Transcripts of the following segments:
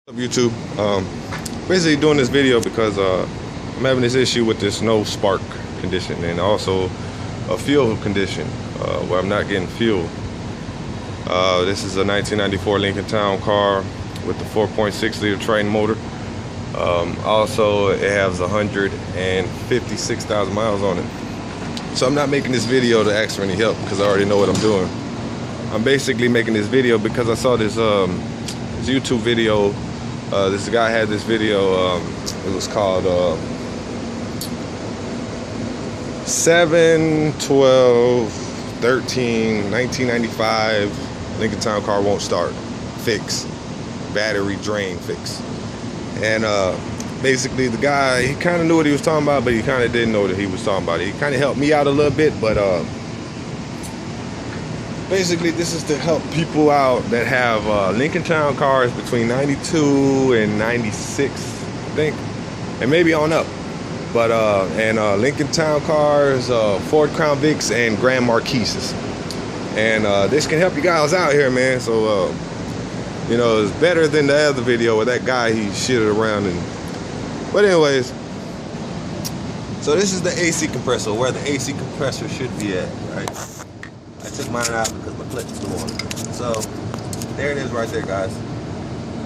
What's up, YouTube? Basically doing this video because I'm having this issue with this no spark condition and also a fuel condition where I'm not getting fuel. This is a 1994 Lincoln Town car with the 4.6 liter train motor. Also it has 156,000 miles on it. So I'm not making this video to ask for any help because I already know what I'm doing. I'm basically making this video because I saw this YouTube video. This guy had this video, it was called 7/12/13/1995 Lincoln Town car won't start, fix, battery drain fix. And basically the guy, he kind of knew what he was talking about, but he kind of didn't know what he was talking about. He kind of helped me out a little bit, but basically this is to help people out that have Lincoln Town cars between 92 and 96, I think, and maybe on up. But Lincoln Town cars, Ford Crown Vics, and Grand Marquises. And this can help you guys out here, man. So you know, it's better than the other video where that guy, he shitted around. But anyways, so this is the AC compressor, where the AC compressor should be at, right? I took mine out because my clutch is still on. So there it is right there, guys.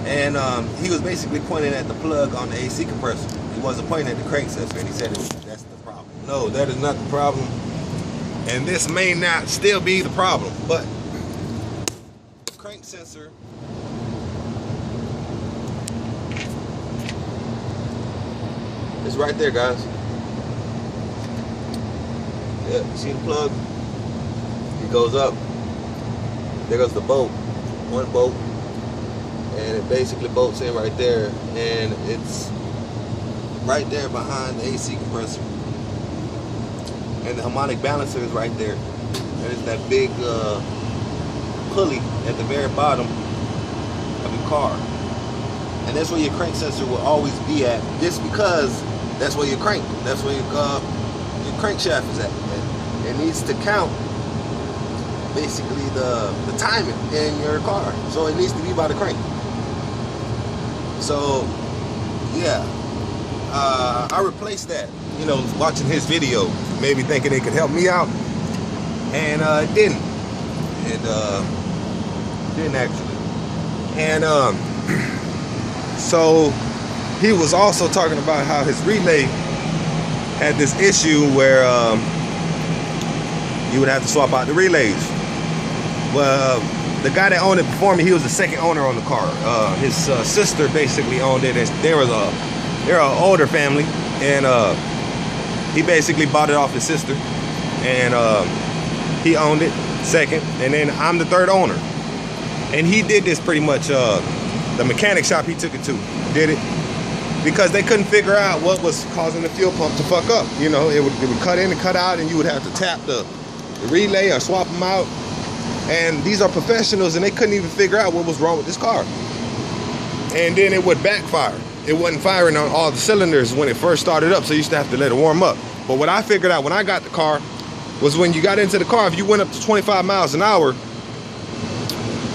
And he was basically pointing at the plug on the AC compressor. He wasn't pointing at the crank sensor, and he said that's the problem. No, that is not the problem. And this may not still be the problem, but the crank sensor is right there, guys. Yeah, see the plug? It goes up. There goes the bolt, one bolt, and it basically bolts in right there, and it's right there behind the AC compressor, and the harmonic balancer is right there, and it's that big pulley at the very bottom of your car, and that's where your crank sensor will always be at, just because that's where your that's where your crankshaft is at. And it needs to count basically the timing in your car, so it needs to be by the crank. So yeah, I replaced that, you know, watching his video, maybe thinking it could help me out, and it didn't. It didn't actually. And so he was also talking about how his relay had this issue where you would have to swap out the relays. Well, the guy that owned it before me, he was the second owner on the car. His sister basically owned it, and they're an older family, and he basically bought it off his sister, and he owned it second, and then I'm the third owner. And he did this pretty much, the mechanic shop he took it to did it because they couldn't figure out what was causing the fuel pump to fuck up. You know, it would cut in and cut out, and you would have to tap the relay or swap them out. And these are professionals, and they couldn't even figure out what was wrong with this car. And then it would backfire. It wasn't firing on all the cylinders when it first started up, so you used to have to let it warm up. But what I figured out when I got the car was when you got into the car, if you went up to 25 miles an hour,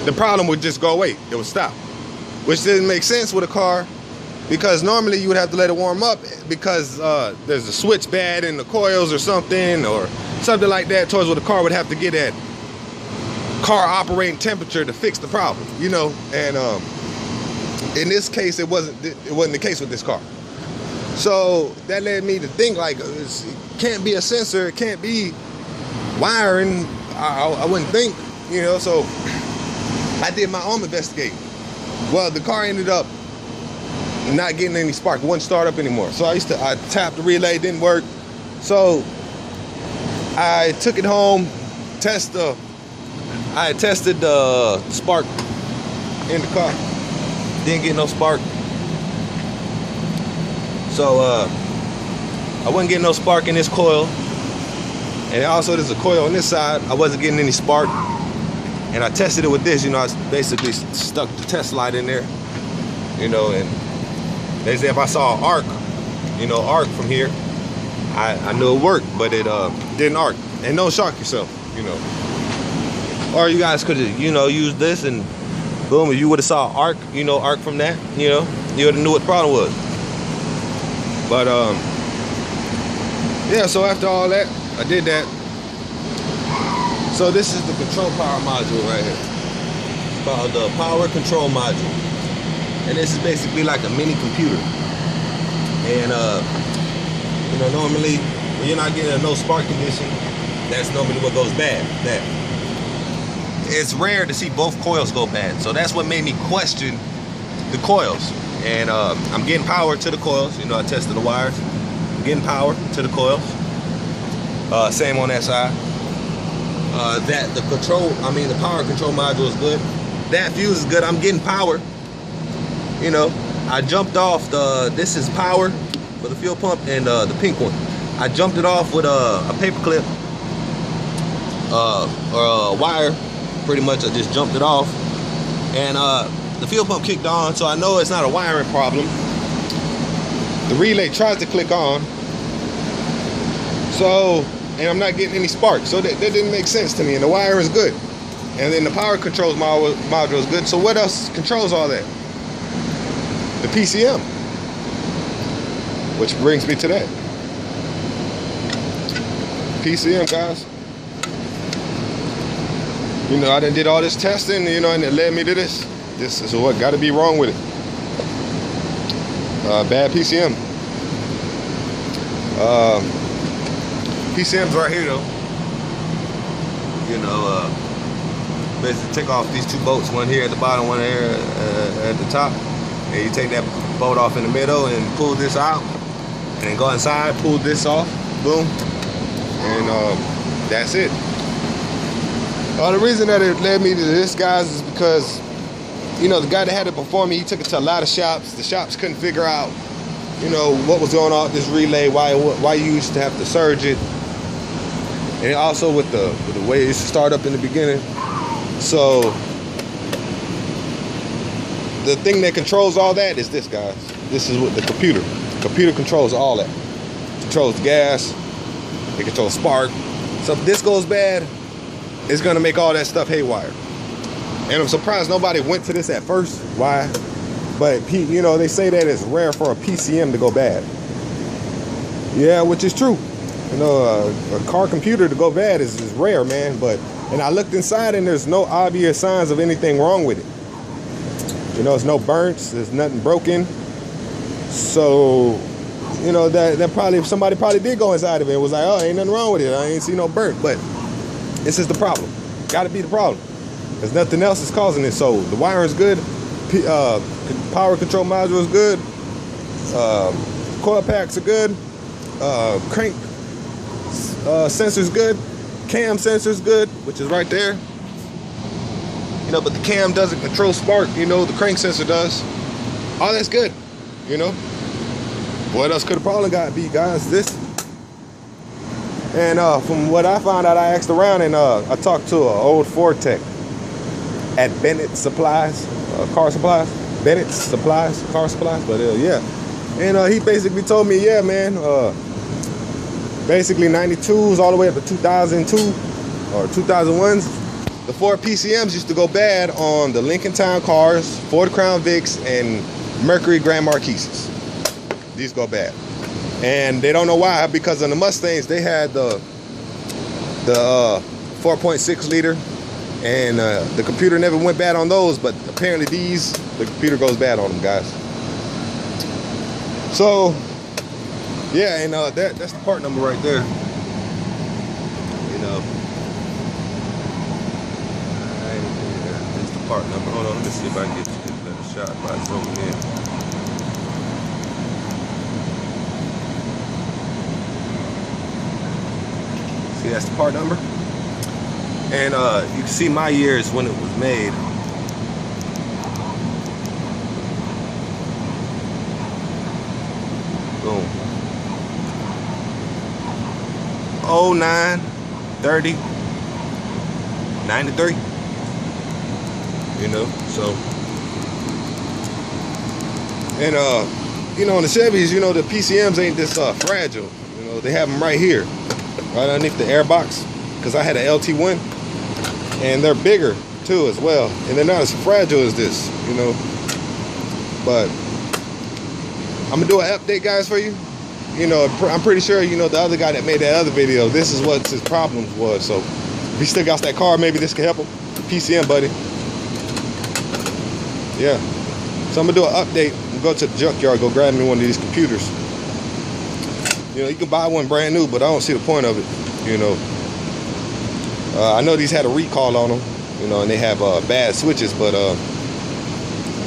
the problem would just go away. It would stop, which didn't make sense with a car, because normally you would have to let it warm up because there's a switch bad in the coils or something like that, towards where the car would have to get at car operating temperature to fix the problem, you know. And in this case, it wasn't the case with this car. So that led me to think, like, it can't be a sensor, it can't be wiring. I wouldn't think, you know. So I did my own investigating. Well, the car ended up not getting any spark, it wouldn't start up anymore. So I tapped the relay, didn't work. So I took it home, I had tested the spark in the car. Didn't get no spark. So I wasn't getting no spark in this coil. And also there's a coil on this side. I wasn't getting any spark. And I tested it with this, you know, I basically stuck the test light in there, you know, and they say if I saw an arc, you know, arc from here, I knew it worked, but it didn't arc. And don't shock yourself, you know. Or you guys could, you know, use this and Boom, if you would have saw arc, you know, arc from that, you know, you would have knew what the problem was. But yeah, so after all that, I did that. So this is the control power module right here. It's called the power control module. And this is basically like a mini computer. And you know, normally when you're not getting a no spark condition, that's normally what goes bad. That it's rare to see both coils go bad. So that's what made me question the coils. And I'm getting power to the coils. You know, I tested the wires. I'm getting power to the coils. Same on that side. The power control module is good. That fuse is good. I'm getting power. You know, I jumped off this is power for the fuel pump, and the pink one. I jumped it off with a paper clip or a wire. Pretty much, I just jumped it off, and the fuel pump kicked on. So I know it's not a wiring problem. The relay tries to click on. So. And I'm not getting any spark, so that didn't make sense to me. And the wire is good, and then the power controls module is good. So what else controls all that? The PCM, which brings me to that. PCM, guys. You know, I done did all this testing, you know, and it led me to this. This is what got to be wrong with it. Bad PCM. PCM's right here though. You know, basically take off these two bolts, one here at the bottom, one here at the top, and you take that bolt off in the middle and pull this out, and then go inside, pull this off, boom, and that's it. The reason that it led me to this, guys, is because, you know, the guy that had it before me, he took it to a lot of shops. The shops couldn't figure out, you know, what was going on with this relay, why you used to have to surge it. And also with the way it used to start up in the beginning. So the thing that controls all that is this, guys. This is what the computer. The computer controls all that. It controls the gas. It controls spark. So if this goes bad, it's gonna make all that stuff haywire. And I'm surprised nobody went to this at first. Why? But you know, they say that it's rare for a PCM to go bad. Yeah, which is true. You know, a car computer to go bad is rare, man. And I looked inside, and there's no obvious signs of anything wrong with it. You know, there's no burns, there's nothing broken. So, you know, that probably, somebody probably did go inside of it and was like, oh, ain't nothing wrong with it. I ain't see no burnt. But this is the problem. Got to be the problem. There's nothing else that's causing it. So the wire is good. Power control module is good. Coil packs are good. Crank sensor's good. Cam sensor's good, which is right there. You know, but the cam doesn't control spark. You know, the crank sensor does. All that's good. You know. What else could the problem be, guys? This. And from what I found out, I asked around, and I talked to an old Ford tech at Bennett Supplies, car supplies. Bennett Supplies, car supplies. But yeah. And he basically told me, yeah, man, basically 92s all the way up to 2002 or 2001s. The Ford PCMs used to go bad on the Lincoln Town cars, Ford Crown Vics, and Mercury Grand Marquises. These go bad. And they don't know why, because on the Mustangs, they had the 4.6 liter, and the computer never went bad on those, but apparently the computer goes bad on them, guys. So, yeah, and that's the part number right there. You know, that's the part number. Hold on, let me see if I can get a better shot by zooming in. See, that's the part number. And you can see my years when it was made. Boom. 09, 30, 93. You know, so. And you know, on the Chevys, you know, the PCMs ain't this fragile. You know, they have them right here, right underneath the air box. Because I had an LT1, and they're bigger too as well, and they're not as fragile as this, you know. But I'm gonna do an update, guys, for you. You know, I'm pretty sure, you know, the other guy that made that other video, this is what his problems was. So if he still got that car, maybe this can help him. PCM, buddy. Yeah. So I'm gonna do an update and go to the junkyard, go grab me one of these computers. You know, you can buy one brand new, but I don't see the point of it. You know, I know these had a recall on them, you know, and they have bad switches, but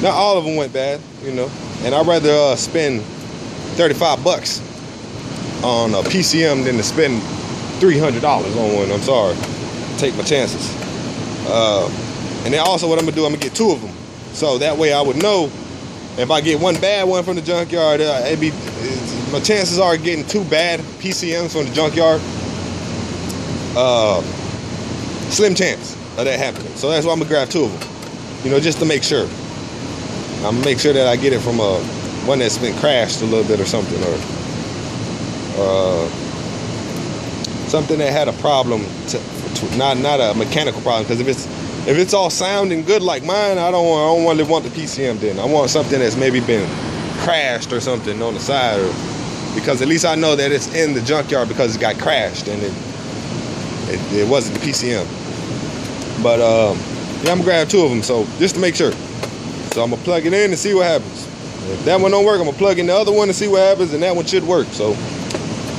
not all of them went bad, you know. And I'd rather spend 35 bucks on a PCM than to spend $300 on one. I'm sorry. Take my chances. And then also what I'm gonna do, I'm gonna get 2 of them. So that way I would know if I get one bad one from the junkyard, my chances are getting 2 bad PCMs from the junkyard. Slim chance of that happening. So that's why I'm gonna grab 2 of them. You know, just to make sure. I'm gonna make sure that I get it from one that's been crashed a little bit or something, or something that had a problem, not a mechanical problem. Because if it's all sounding good like mine, I don't really want the PCM then. I want something that's maybe been crashed or something on the side, because at least I know that it's in the junkyard because it got crashed and it wasn't the PCM. But yeah, I'm gonna grab 2 of them, so just to make sure. So I'm gonna plug it in and see what happens. If that one don't work, I'm gonna plug in the other one and see what happens, and that one should work. So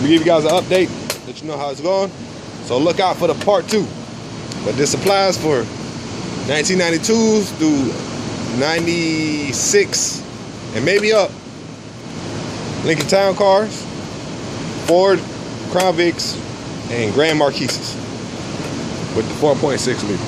we give you guys an update, let you know how it's going. So look out for the part 2. But this applies for 1992s through 96 and maybe up. Lincoln Town cars, Ford Crown Vics, and Grand Marquises with the 4.6 liter.